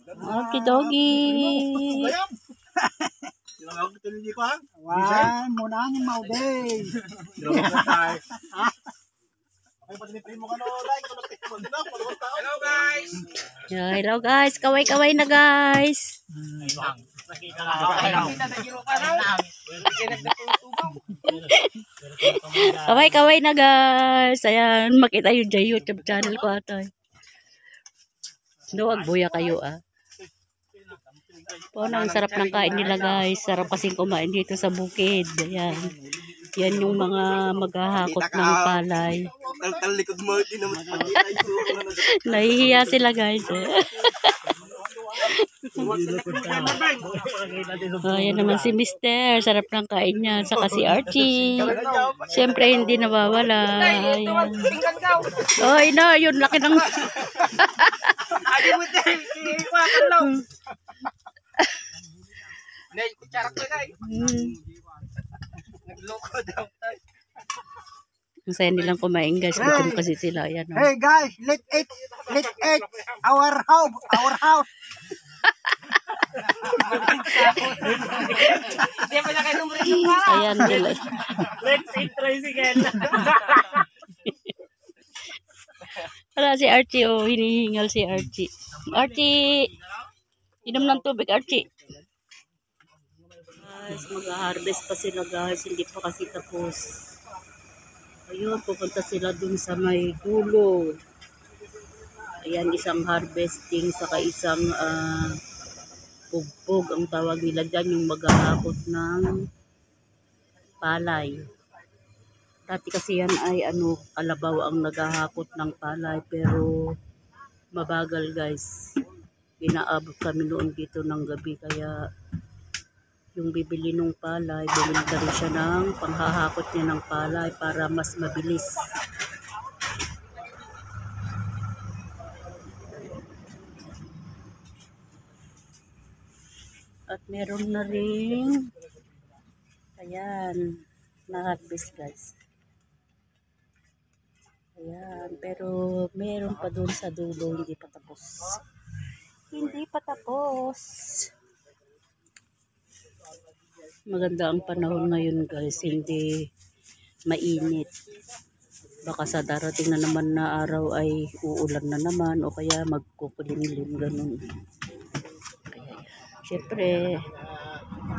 Okay, doggy. Wan, muna ni Mauday. Hello guys! Yeah, hello guys. Kaway-kaway na guys. Kaway-kaway na guys. Ayan, makita yung YouTube channel ko ata. Duwag buya kayo Paano ang sarap ng kain nila guys. Sarap kasing kumain dito sa bukid. Ayan. Yan yung mga maghahakot ng palay. Talikod mo, di naman. Nahihiya sila guys. Ayan naman si Mister. Sarap ng kain niya. Saka si Archie. Siyempre hindi nawawala. Ayan. Oh, ina, yun laki ng... Nagloko daw tayo. Ang saya nilang kumain guys. Gutom kasi sila. Ayan, oh. Hey guys, let's eat our house. Hindi pa na kayo numero yung para. Ayan nila. Let's eat tricycle. Wala si Archie, oh. Hinihingal si Archie. Archie! Inom ng tubig, Archie. Guys, mag-harvest pa sila guys. Hindi pa kasi tapos. Ayun, pupunta sila dun sa may dulo. Ayan, isang harvesting saka isang pugpog ang tawag nila dyan, yung maghahakot ng palay. Dati kasi yan ay kalabaw ang naghahakot ng palay, pero mabagal guys. Pinaabot kami noon dito ng gabi, kaya yung bibili ng palay, bumili na rin siya ng panghahakot niya ng palay para mas mabilis. At meron na rin, ayan, na-harvest guys. Ayan, pero meron pa doon sa dulo, hindi pa tapos. Hindi pa tapos. Maganda ang panahon ngayon guys, hindi mainit. Baka sa darating na naman na araw ay uulan na naman o kaya magkukulimlim ganun. Kaya syempre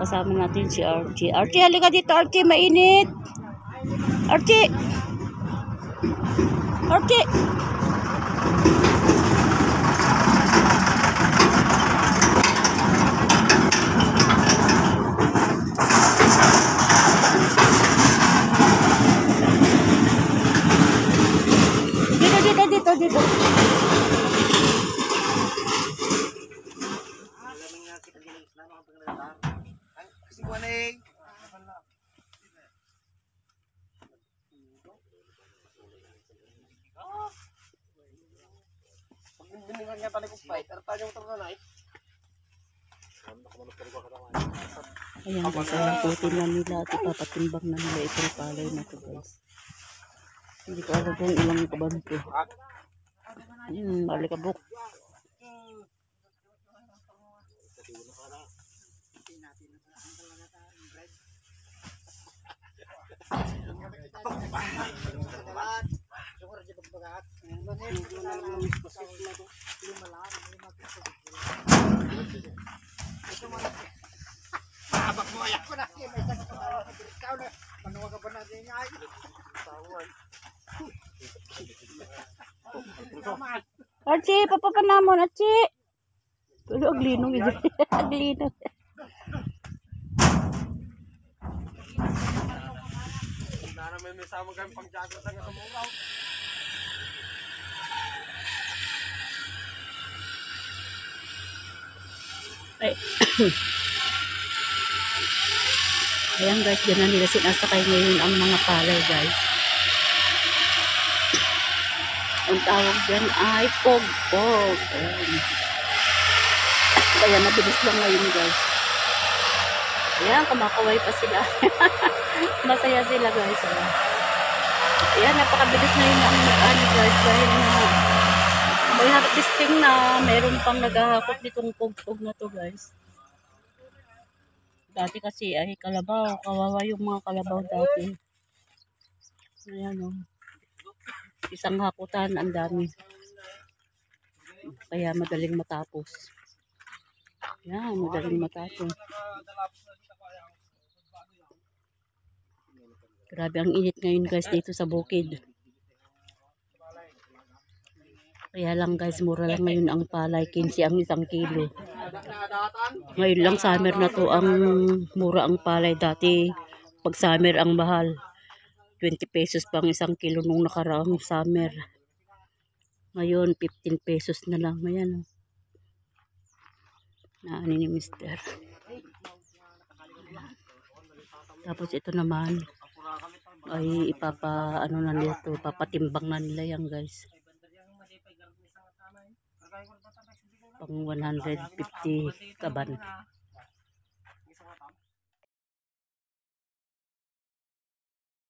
kasama natin si Archie. Archie, halika dito Archie, mainit. Archie! Archie! Dito. Ayan guys, putin na nila at ipapatimbang na nila itong palay na ito guys. Hindi ko alam kung ilang kaban ko. Alikabok. Archie, papapanamon, Archie. Pero aglinong ito. Aglinong. May sama kami pang-jago sa ngamungaw. Ay. Ayan guys, dyan na nila sinasakay ngayon ang mga palay guys. Ang tawag dyan ay pog-pog. Kaya mabilis lang ngayon guys. Ayan, kumakaway pa sila. Masaya sila guys. Ayan, napakabilis na yun ang guys. Dahil na may harvesting na, meron pang naghahakot nitong pugpog na to guys. Dati kasi ay kalabaw, kawawa yung mga kalabaw dati. Ayan o. Isang hakutan, ang dami. Kaya madaling matapos. Yan, madaling matapos. Grabe ang init ngayon guys dito sa bukid. Kaya lang guys, mura lang ngayon ang palay, 15 ang 1 kilo. Ngayon lang summer na to ang mura ang palay. Dati pag summer ang mahal. 20 pesos pang 1 kilo nung nakaraang summer. Ngayon 15 pesos na lang. Ayan. Naani ni Mister. Tapos ito naman ay ano na nito, papatimbang na nila yan guys. Pang 150 kaban.